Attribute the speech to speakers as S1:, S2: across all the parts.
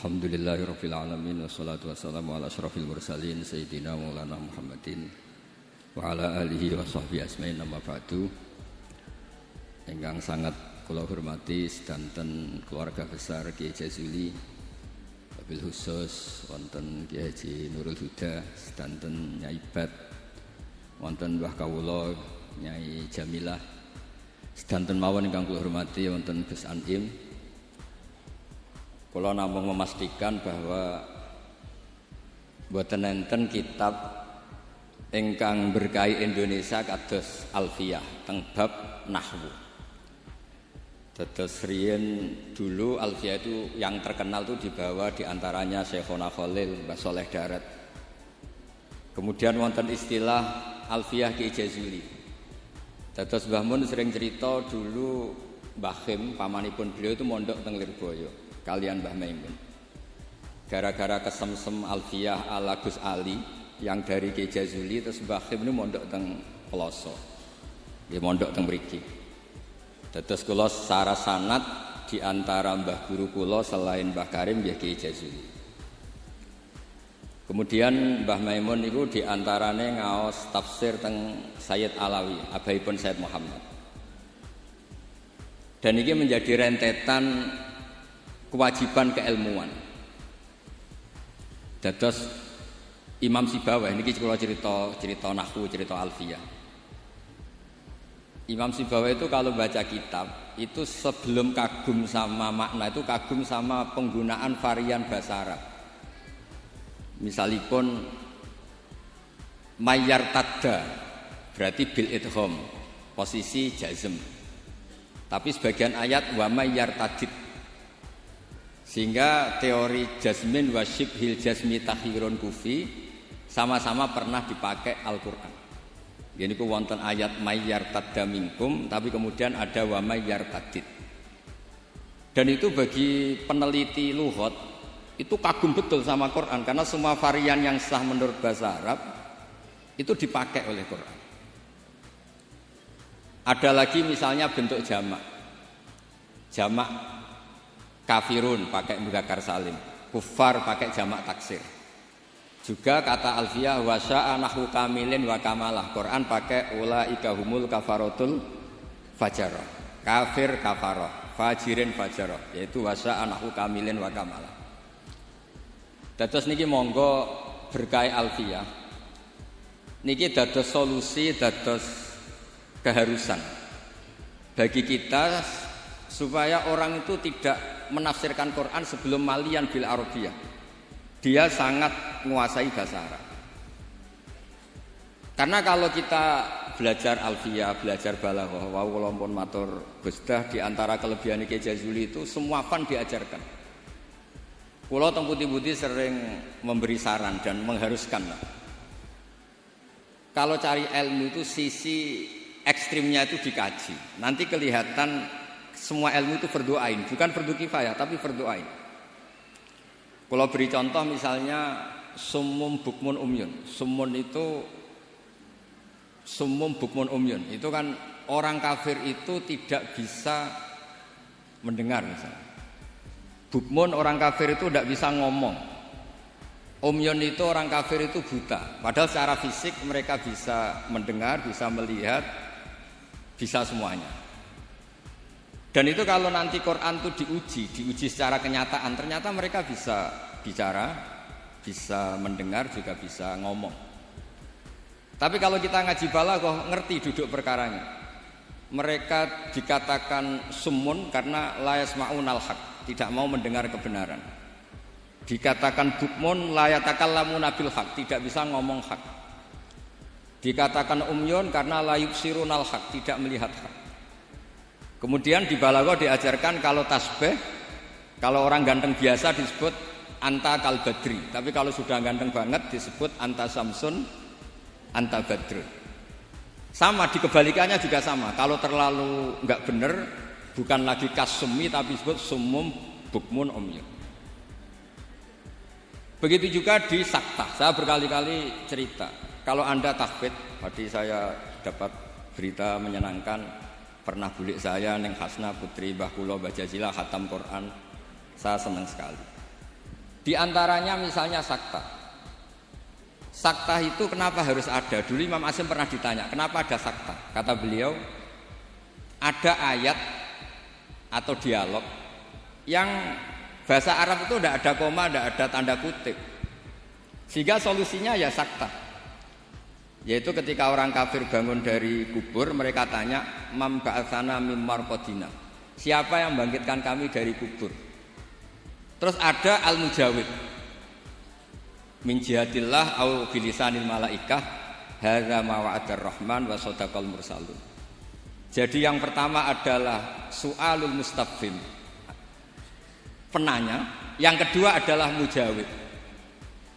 S1: Alhamdulillahirabbil alamin wassalatu wassalamu ala asyrafil mursalin sayyidina maulana Muhammadin wa ala alihi wa sahbihi ajmain amma ba'du. Ingkang sangat kula hormati sedanten keluarga besar Kiai Jazuli, wabil khusus wonten Kiai Haji Nurul Huda, sedanten Nyai Bat, wonten Mbah Kawula Nyai Jamilah, sedanten mawon ingkang kula hormati wonten Gus Anim. Kula namung memastikan bahwa boten enten kitab ingkang berkahi Indonesia kados Alfiyah teng bab nahwu. Dados riyen dulu Alfiyah itu yang terkenal itu dibawa diantaranya Syekhona Khalil, Mbah Saleh Darat. Kemudian wonten istilah Alfiyah Kiai Jazuli. Dados Mbah Mun sering cerita dulu Mbah Khim pamanipun beliau itu mondok teng Lirboyo kalian Mbah Maimun. Gara-gara kesemsem Alfiyah ala Gus Ali yang dari Kiai Jazuli, terus Mbah Khim ini mondok teng Peloso. Dia mondok teng mriki. Dados kula secara sanad di antara mbah guru kula selain Mbah Karim nggih Kiai Jazuli. Kemudian Mbah Maimun niku di antarane ngaos tafsir teng Sayyid Alawi, abaipun Sayyid Muhammad. Dan ini menjadi rentetan kewajiban keilmuan. Dados Imam Sibawayh niki kula cerita nahwu, cerita Alfiyah. Imam Sibawayh itu kalau baca kitab itu sebelum kagum sama makna itu kagum sama penggunaan varian bahasa Arab. Misalipun mayyar tadda berarti bil idgham, posisi jazm. Tapi sebagian ayat wa mayyar tadid, sehingga teori jazmin wa syibhil jazmi takhirun kufi sama-sama pernah dipakai Al-Qur'an. Ini ku wonten ayat mayyar tadda minkum, tapi kemudian ada wa mayyar tadid. Dan itu bagi peneliti lughat itu kagum betul sama Quran, karena semua varian yang sah menurut bahasa Arab itu dipakai oleh Quran. Ada lagi misalnya bentuk jamak. Jamak kafirun pakai mudzakkar salim, kufar pakai jamak taksir. Juga kata Alfiyah wa sya'a nahwu kamilin wa kamalah. Quran pakai ulaika humul kafaratul fajarah. Kafir kafarah, fajirin fajarah, yaitu wa sya'a nahwu kamilin wa kamalah. Dados niki monggo berkah Alfiyah. Niki dados solusi, dados keharusan bagi kita supaya orang itu tidak menafsirkan Quran sebelum malian bil Arabiyah. Dia sangat menguasai bahasa Arab. Karena kalau kita belajar Alfiyah, belajar balaghah, wa kula pun matur Gusdah di antara kelebihan Kiai Jazuli itu semua fan diajarkan. Kula teng putih-putih sering memberi saran dan mengharuskan. Kalau cari ilmu itu sisi ekstrimnya itu dikaji. Nanti kelihatan semua ilmu itu fardu ain, bukan fardu kifayah tapi fardu ain. Kalau beri contoh misalnya summum bukmun umyun. Summum bukmun umyun. Itu kan orang kafir itu tidak bisa mendengar misalnya. Bukmun orang kafir itu tidak bisa ngomong. Umyun itu orang kafir itu buta. Padahal secara fisik mereka bisa mendengar, bisa melihat, bisa semuanya. Dan itu kalau nanti Quran itu diuji secara kenyataan, ternyata mereka bisa bicara, bisa mendengar, juga bisa ngomong. Tapi kalau kita ngaji balaghah ngerti duduk perkaranya. Mereka dikatakan summun karena la yasma'unal haq, tidak mau mendengar kebenaran. Dikatakan bukmun la yatakallamuna bil haq, tidak bisa ngomong hak. Dikatakan umyun karena la yubsirunal haq, tidak melihat hak. Kemudian di balaghah diajarkan kalau tasbih, kalau orang ganteng biasa disebut anta kal badri, tapi kalau sudah ganteng banget disebut anta samsun, anta badrun. Sama di kebalikannya juga sama. Kalau terlalu enggak benar bukan lagi kasumi tapi disebut summum bukmun umyun. Begitu juga di saktah. Saya berkali-kali cerita. Kalau Anda tahfidz, tadi saya dapat berita menyenangkan. Pernah bulik saya Neng Hasna putri Mbah kula Mbah Jazilah khatam Quran. Saya senang sekali. Di antaranya misalnya sakta. Sakta itu kenapa harus ada? Dulu Imam Asy'ari pernah ditanya, kenapa ada sakta? Kata beliau, ada ayat atau dialog yang bahasa Arab itu tidak ada koma, tidak ada tanda kutip. Sehingga solusinya ya sakta. Yaitu ketika orang kafir bangun dari kubur, mereka tanya, "Man ba'atsana mim marqadina?" Siapa yang membangkitkan kami dari kubur? Terus ada al-mujawib. Min jihatillah au bilisanil malaikah hadza ma wa'adar rahman wa sadaqal mursalun. Jadi yang pertama adalah su'alul mustafhim, penanya. Yang kedua adalah mujawib.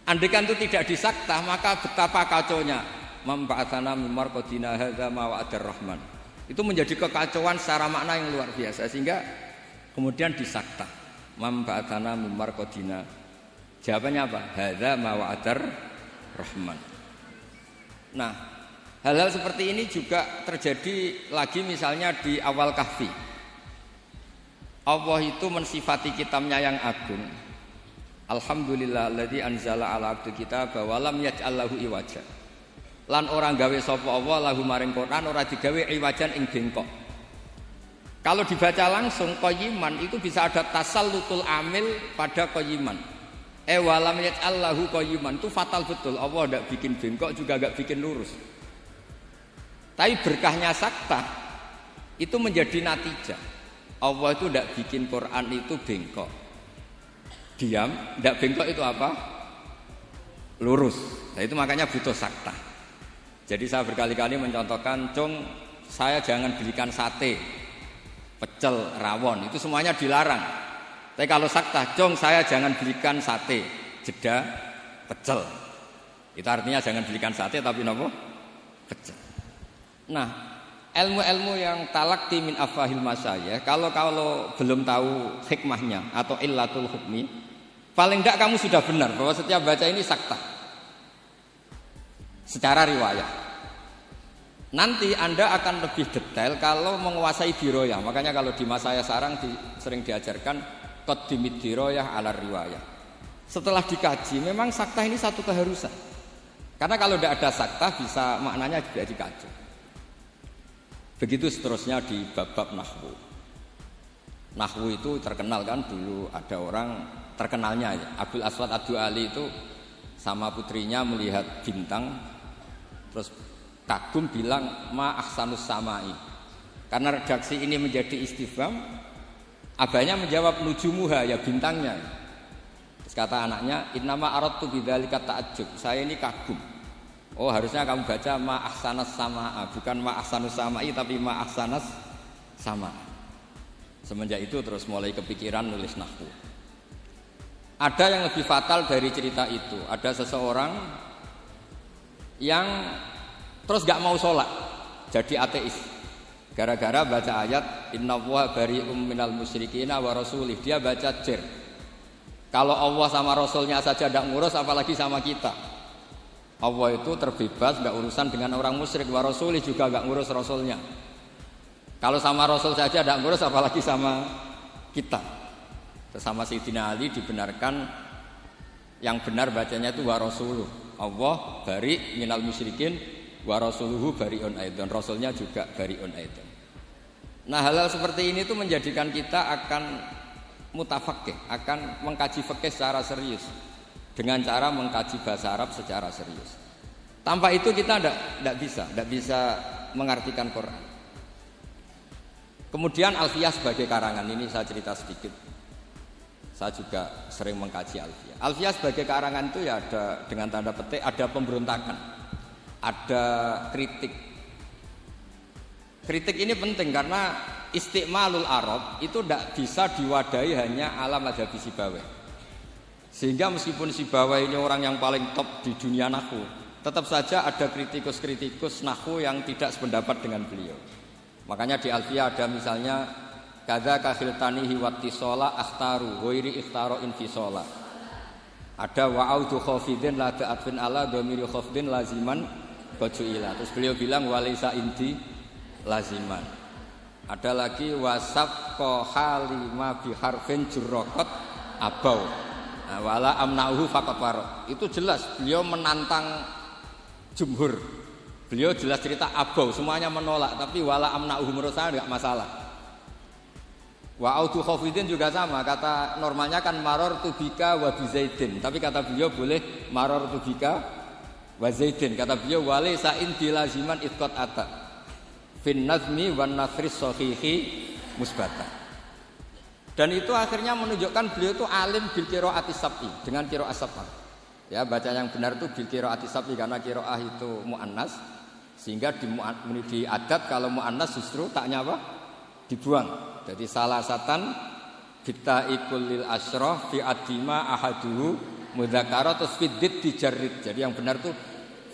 S1: Andaikan itu tidak disakta, maka betapa kacaunya. Memba'atsana mim marqadina hadza ma wa'adar rahman. Itu menjadi kekacauan secara makna yang luar biasa, sehingga kemudian disakta. Memba'atsana mim marqadina. Jawabannya apa? Hadza ma wa'adar rahman. Nah, hal-hal seperti ini juga terjadi lagi misalnya di awal Kahfi. Allah itu mensifati kitabnya yang agung. Alhamdulillahilladzi anzala ala abdi kitaba wa lam yaj'al lahu iwaja. Lan orang gawe sapa Allah lahu maring Quran ora digawe iwajan ing bengkok. Kalau dibaca langsung qayyiman itu bisa ada tasallutul amil pada qayyiman. Wa lam yaj'al lahu qayyiman itu fatal betul. Allah enggak bikin bengkok juga enggak bikin lurus. Tapi berkahnya sakta itu menjadi natijah. Allah itu tidak bikin Quran itu bengkok. Diam, tidak bengkok itu apa? Lurus. Nah itu makanya butuh sakta. Jadi saya berkali-kali mencontohkan, Cung, saya jangan belikan sate, pecel, rawon, itu semuanya dilarang. Tapi kalau sakta, Cung, saya jangan belikan sate, jeda, pecel. Itu artinya jangan belikan sate tapi nopo? Pecel. Nah, ilmu-ilmu yang talaqti min afahil masyayikh, kalau belum tahu hikmahnya atau illatul hukmi, paling tidak kamu sudah benar bahwa setiap baca ini sakta secara riwayat. Nanti Anda akan lebih detail kalau menguasai diroyah. Makanya kalau di masa saya sarang sering diajarkan qaddimid diroyah ala riwayah. Setelah dikaji, memang sakta ini satu keharusan. Karena kalau tidak ada sakta bisa maknanya juga dikacau. Begitu seterusnya di bab-bab nahwu. Nahwu itu terkenal kan, dulu ada orang terkenalnya Abdul Aswad Ad-Du'ali itu sama putrinya melihat bintang, terus kagum bilang ma ahsanus samai. Karena redaksi ini menjadi istifham, abahnya menjawab nujumuha, ya bintangnya. Terus kata anaknya, innama aradtu bidzalika ta'ajjub, saya ini kagum. Oh, harusnya kamu baca ma ahsanas samaa, bukan ma ahsanus samai tapi ma ahsanas sama. Semenjak itu terus mulai kepikiran nulis nahwu. Ada yang lebih fatal dari cerita itu. Ada seseorang yang terus gak mau sholat, jadi ateis. Gara-gara baca ayat innallaha bari'um minal musyrikina wa rasulih, dia baca jer. Kalau Allah sama Rasulnya saja tidak ngurus, apalagi sama kita. Allah itu terbebas, gak urusan dengan orang musyrik, wa rasulih juga gak ngurus Rasulnya. Kalau sama Rasul saja tidak ngurus, apalagi sama kita. Sama Sayyidina Ali dibenarkan yang benar bacanya itu wa rasuluh. Allah bari minal musyrikin wa rasuluhu bari'un aidan. Rasulnya juga bari'un aidan. Nah, hal-hal seperti ini itu menjadikan kita akan mutafaqih, akan mengkaji fikih secara serius dengan cara mengkaji bahasa Arab secara serius. Tanpa itu kita tidak bisa mengartikan Quran. Kemudian Alfiyah sebagai karangan, ini saya cerita sedikit. Saya juga sering mengkaji Alfiyah. Alfiyah sebagai karangan itu ya ada dengan tanda petik, ada pemberontakan, ada kritik. Kritik ini penting karena istiqmalul Arab itu tidak bisa diwadahi hanya ala madzhabi Sibawayh. Sehingga meskipun Sibawayh ini orang yang paling top di dunia nahwu, tetap saja ada kritikus-kritikus nahwu yang tidak sependapat dengan beliau. Makanya di Alfiyah ada misalnya kadza kahiltanihi wattisola akhtaru ghairi ikhtaro infisola. Ada wa'audu khafidin la ta'atfin ala dhamiri khafdin laziman bajuila. Terus beliau bilang walaisa inti laziman. Ada lagi wasaf ko halima biharfin jurraqat abau. Wala amna'uhu faqat warad. Itu jelas beliau menantang jumhur. Beliau jelas cerita abau, semuanya menolak, tapi wala amna'uhu menurut saya enggak masalah. Wa audu khafidin juga sama, kata normalnya kan maror tubika wa bizaidin, tapi kata beliau boleh maror tubika wa zaidin. Kata beliau wali sa'in dilaziman itqat ata fin nazmi wan nasris sahihi musbata. Dan itu akhirnya menunjukkan beliau itu alim bil qiraatis sab'i, dengan qiraat sab'ah. Ya, baca yang benar itu bil qiraatis sab'i karena qiraah itu muannas, sehingga di adat kalau muannas justru taknya apa? Dibuang. Jadi salah satan kita ikul lil asyrah fi adima ahaduhu mudzakkara terus fiddit dijarrid. Jadi yang benar tuh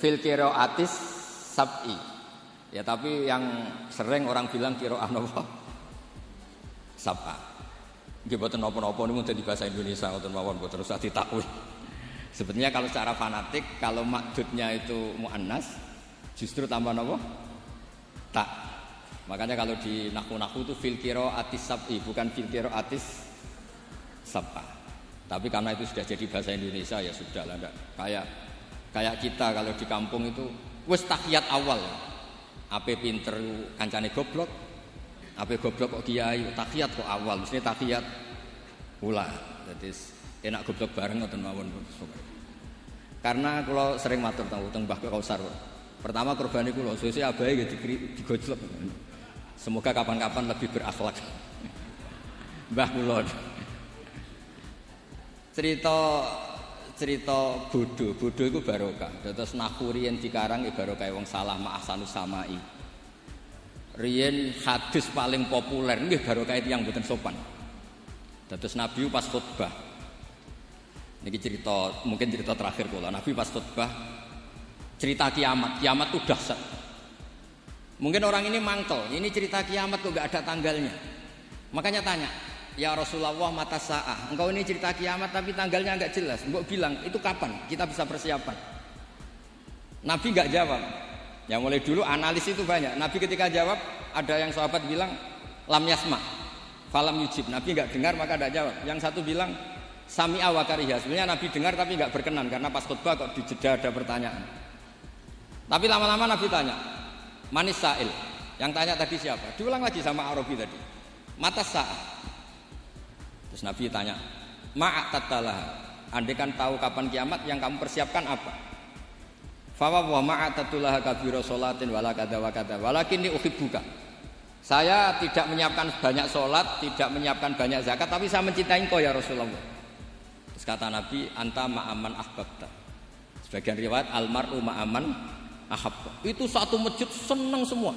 S1: fil qiraatis sab'i. Ya, tapi yang sering orang bilang qiraah napa? Sab'ah. Nggih boten napa-napa niku dadi bahasa Indonesia ngoten mawon boten usah ditakwil. Sebetulnya kalau secara fanatik kalau makdudnya itu muannas justru tambah napa? Tak. Makanya kalau di nahwu-nahwu itu fil qiraatis sab'i bukan fil qiraatis sab'ah. Tapi karena itu sudah jadi bahasa Indonesia ya sudahlah enggak. Kayak kita kalau di kampung itu wis tahiyat awal. Ape pinter kancane goblok. Ape goblok kok kiai tahiyat kok awal, mesti tahiyat ula. Jadi enak goblok bareng ngoten mawon. Karena kalau sering matur teng Mbah Kausar. Pertama korban iku lho, sesuk abahe nggih digojlok. Semoga kapan-kapan lebih berakhlak. Mbah kula. Cerita bodoh iku barokah. Terus nahuri yen dikarang barokah wong salah ma ahsanus samai. Riyen hadis paling populer nggih barokah yang mboten sopan. Dados Nabi pas khutbah. Niki cerita, mungkin cerita terakhir kula. Nabi pas khutbah cerita kiamat itu dahsyat. Mungkin orang ini mangkel, ini cerita kiamat kok enggak ada tanggalnya. Makanya tanya, "Ya Rasulullah mata sa'ah. Engkau ini cerita kiamat tapi tanggalnya enggak jelas. Engkau bilang, itu kapan? Kita bisa persiapan." Nabi enggak jawab. Ya mulai dulu analis itu banyak. Nabi ketika jawab ada yang sahabat bilang lam yasma, falam yujib. Nabi enggak dengar maka enggak jawab. Yang satu bilang sami'a wa kariha. Sebenarnya Nabi dengar tapi enggak berkenan karena pas khutbah kok di jeda ada pertanyaan. Tapi lama-lama Nabi tanya, manis sa'il. Yang tanya tadi siapa? Diulang lagi sama Arabi tadi. Mata sa'ah. Terus Nabi tanya, ma'atattalah. Andai kan tahu kapan kiamat yang kamu persiapkan apa? Fawa wa ma'atatullah kabira sholatin wala kada wa kada walakinni uhibbuka. Saya tidak menyiapkan banyak sholat, tidak menyiapkan banyak zakat, tapi saya mencintai engkau ya Rasulullah. Terus kata Nabi, anta ma'aman ahbabta. Sebagian riwayat almar'u ma'aman ahabba. Itu satu masjid senang semua.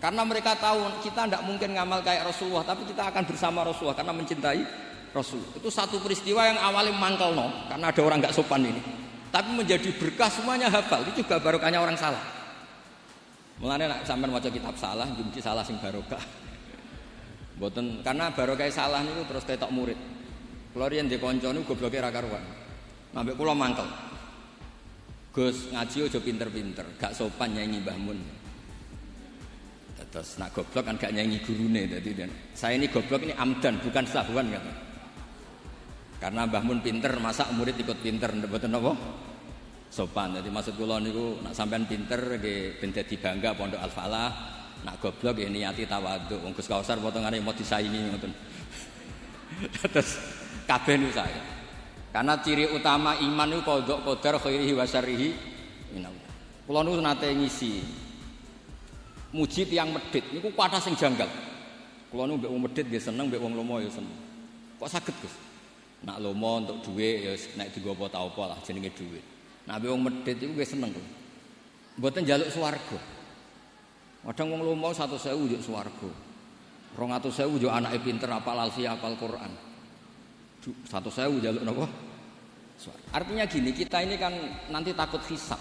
S1: Karena mereka tahu kita tidak mungkin ngamal kayak Rasulullah, tapi kita akan bersama Rasulullah karena mencintai Rasul. Itu satu peristiwa yang awalnya mangkel karena ada orang enggak sopan ini. Tapi menjadi berkah semuanya hafal. Itu juga barokahnya orang salah. Mulane nek sampean maca kitab salah, mungkin salah sing barokah. Mboten karena barokah salah niku terus ketok murid. Kula riyen ndek kanca niku gobloke ra karuan. Ambek kula mangkel. Gus ngaji aja pinter-pinter, gak sopan nyanyi Mbah Mun. Terus nak goblok kan gak nyanyi gurune dadi saya ini goblok ini amdan bukan sahwan kan. Karena Mbah Mun pinter, masa murid ikut pinter mboten napa? Sopan. Jadi maksud kula niku nak sampean pinter nggih ben dadi bangga Pondok Al Falah, nak goblok ya niati tawadhu. Wong Gus Kausar potongane mau disaingi ngoten. Terus kabeh niku saya. Karena ciri utama iman niku qadha qadar khairihi wa syarrihi minallah. Kula niku nate ngisi muji tiyang medhit niku kuwatah sing janggal. Kula niku mbek wong medhit nggih seneng, mbek wong lomo ya seneng. Kok saged Gus? Nak lomo untuk duit ya nek dienggo apa ta apa lah jenenge duit. Nak mbek wong medhit iku nggih seneng kok. Mboten njaluk swarga. Kadang wong lomo 100.000 njuk swarga. 200.000 njuk anake pinter apal alfiah apal Quran. 100.000 njaluk napa? Swarga. Artinya gini, kita ini kan nanti takut hisab.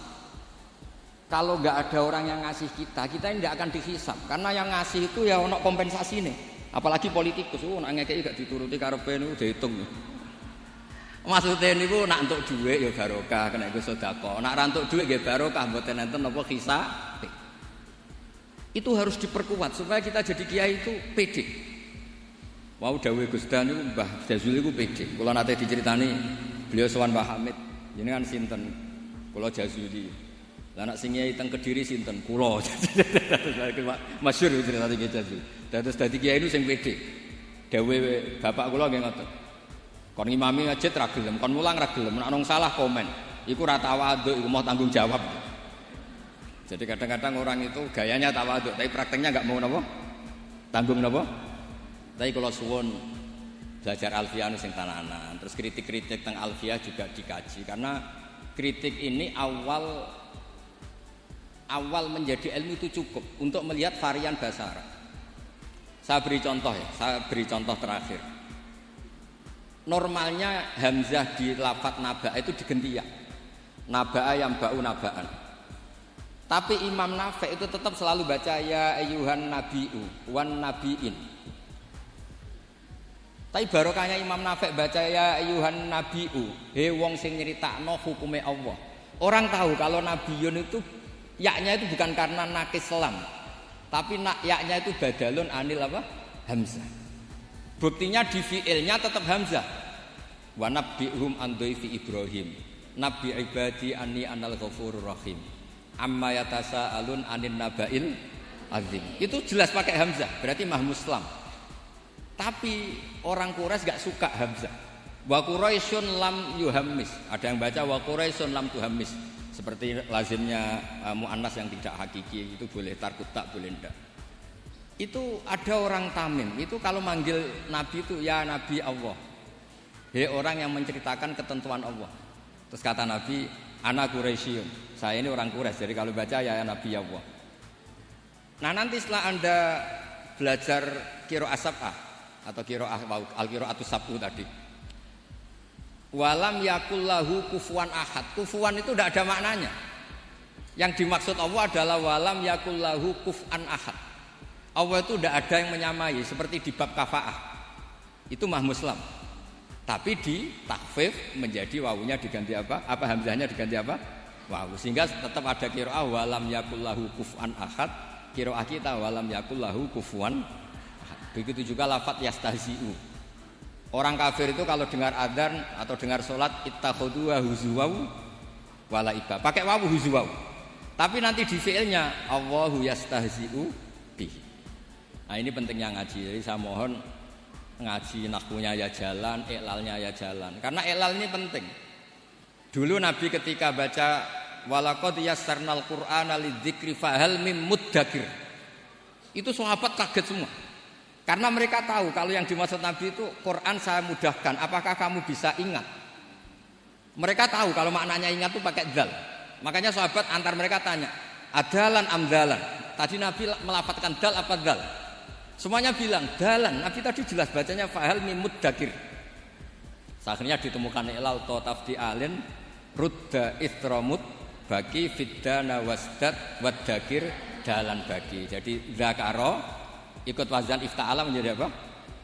S1: Kalau enggak ada orang yang ngasih kita ini enggak akan dihisab. Karena yang ngasih itu ya ono kompensasi nih. Apalagi politikus, nak ngekeki gak dituruti karepe niku diitung. Maksudnya niku nak entuk dhuwit ya barokah, kena iku sedekah. Nak ra entuk dhuwit nggih barokah, mboten enten napa hisab. Itu harus diperkuat supaya kita jadi kiai itu pede. Wau dawuh Gus Dan niku Mbah Jazuli niku pede. Kula nate diceritani Beliau sowan Pak Hamid, jenengan sinten? Kula Jazuli. Lah nek sing kiai teng Kediri sinten? Kula. Masyhur cerita iki Jazuli. Terus dadi kiai niku sing pede. Dawe bapak kula nggih ngoten. Kon ngimami masjid ra gelem, kon mulang ra gelem, nek nang salah komen. Iku ra tawaduk, iku mau tanggung jawab. Jadi kadang-kadang orang itu gayanya tawaduk, tapi prakteknya enggak mau napa? Tanggung napa? Tapi kalau suwun belajar alfiah sing tananan, terus kritik-kritik tentang alfiah juga dikaji karena kritik ini awal menjadi ilmu itu cukup untuk melihat varian bahasa Arab. Saya beri contoh terakhir. Normalnya hamzah di lafadz naba itu diganti ya. Naba'a yang ba'u naba'an. Tapi Imam Nafi' itu tetap selalu baca ya ayyuhan nabi'u wan nabi'in. Tapi barokahnya Imam Nafi' baca ya ayyuhan nabi'u, he wong sing nyeritakno hukume Allah. Orang tahu kalau nabiyun itu yaknya itu bukan karena nakis selam, tapi yaknya itu badalun anil apa? Hamzah. Buktinya di fi'ilnya tetap hamzah. Wa nabbi'hum an dhaifi Ibrahim. Nabi ibadi anni anal ghafurur rahim. Amma yatasaalun anin naba'il azim. Itu jelas pakai hamzah, berarti mahmuslam. Tapi orang Quraisy gak suka hamzah. Wa Quraisyun lam yuhammis. Ada yang baca wa Quraisyun lam tuhammis. Seperti lazimnya muannas yang tidak hakiki itu boleh tarkut tak boleh ndak. Itu ada orang Tamim. Itu kalau manggil nabi itu ya nabi Allah. He orang yang menceritakan ketentuan Allah. Terus kata Nabi, ana Quraisyun. Saya ini orang Quraisy. Jadi kalau baca ya nabi Allah. Nah, nanti setelah Anda belajar qiraah sab'ah atau al-qiraatus sab'u tadi. Walam yakullahu kufuwan ahad. Kufuwan itu tidak ada maknanya. Yang dimaksud Allah adalah walam yakullahu kuf'an ahad. Allah itu tidak ada yang menyamai seperti di bab kafaah. Itu mahmuslam. Tapi di takhfif menjadi wawunya diganti apa? Apa hamzahnya diganti apa? Wawu. Sehingga tetap ada qiraah walam yakullahu kuf'an ahad. Qiraah kita walam yakullahu kufuwan ahad. Begitu juga lafadz yastahzi'u. Orang kafir itu kalau dengar adzan atau dengar sholat ittakhadhu huzuwaw wala iba. Pakai wawu huzuwaw. Tapi nanti di fi'ilnya Allahu yastahzi'u bihi. Nah, ini pentingnya ngaji. Jadi saya mohon ngaji nahwunya ya jalan, iklalnya ya jalan. Karena iklal ini penting. Dulu Nabi ketika baca walaqad yassarnal qur'ana lidzikri fahal mim muddakir. Itu sahabat kaget semua. Karena mereka tahu kalau yang dimaksud Nabi itu Quran saya mudahkan, apakah kamu bisa ingat? Mereka tahu kalau maknanya ingat itu pakai dzal. Makanya sahabat antar mereka tanya, adalan amdalan. Tadi Nabi melafadzkan dal apa dzal? Semuanya bilang dalan. Nabi tadi jelas bacanya fahal mim muddakir. Akhirnya ditemukan ilal tafdi alin rudda istramut baki fiddana wasdad waddakir dalan baki. Jadi zakaro ikut wazan ifta'ala menjadi apa?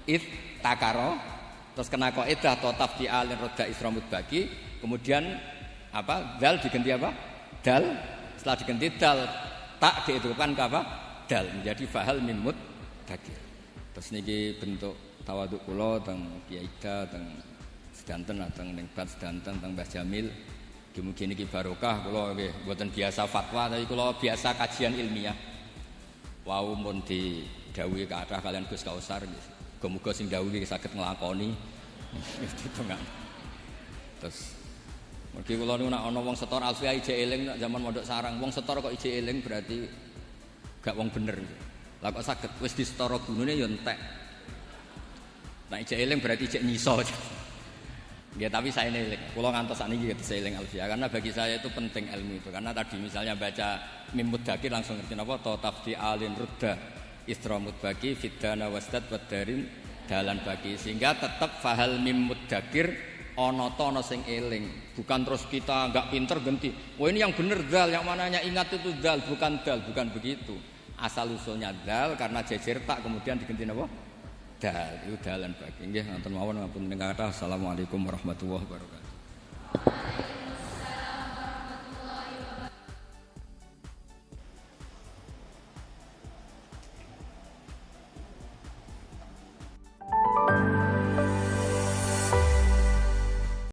S1: Iftakaro. Terus kena qaidah tafdi alin rudda istramut baki. Kemudian apa? Dal diganti apa? Dal. Setelah diganti dal tak dihidupkan ke apa? Dal menjadi fahal mim muddakir. Terus niki bentuk tawaduk kula teng Kiai Ida teng sedanten teng ning Bat sedanten teng Mbah Jamil. Mugi niki barokah kula nggih mboten biasa fatwa tapi kula biasa kajian ilmiah. Wau mun didhawuhi kathah kalian Gus Kausar nggih. Muga-muga sing dawuhi saged nglakoni. Ditengah. Terus mugi kula niku nek ana wong setor alfiah ije eling nek zaman mondok sarang wong setor kok ije eling berarti gak wong bener. Lah kok saged wis disetara gunune ya entek. Nek ijek eling berarti ijek nyiso. Ya tapi saya eling. Kula ngantos sakniki saya eling alfiah karena bagi saya itu penting ilmu itu. Karena tadi misalnya baca mim muddakir langsung ngerti napa ta tafdi alin rudda istramut baki fiddana wasdad wadarin dalan baki sehingga tetap fahal mim muddakir ana ta ana sing eling. Bukan terus kita enggak pinter ganti. Oh ini yang bener dal, yang mananya ingat itu dal, bukan begitu. Asal usulnya dal karena jejer tak kemudian diganti napa? Dal. Itu dalan bagi. Nggih, ngoten mawon ngapunten kata. Assalamualaikum warahmatullahi wabarakatuh.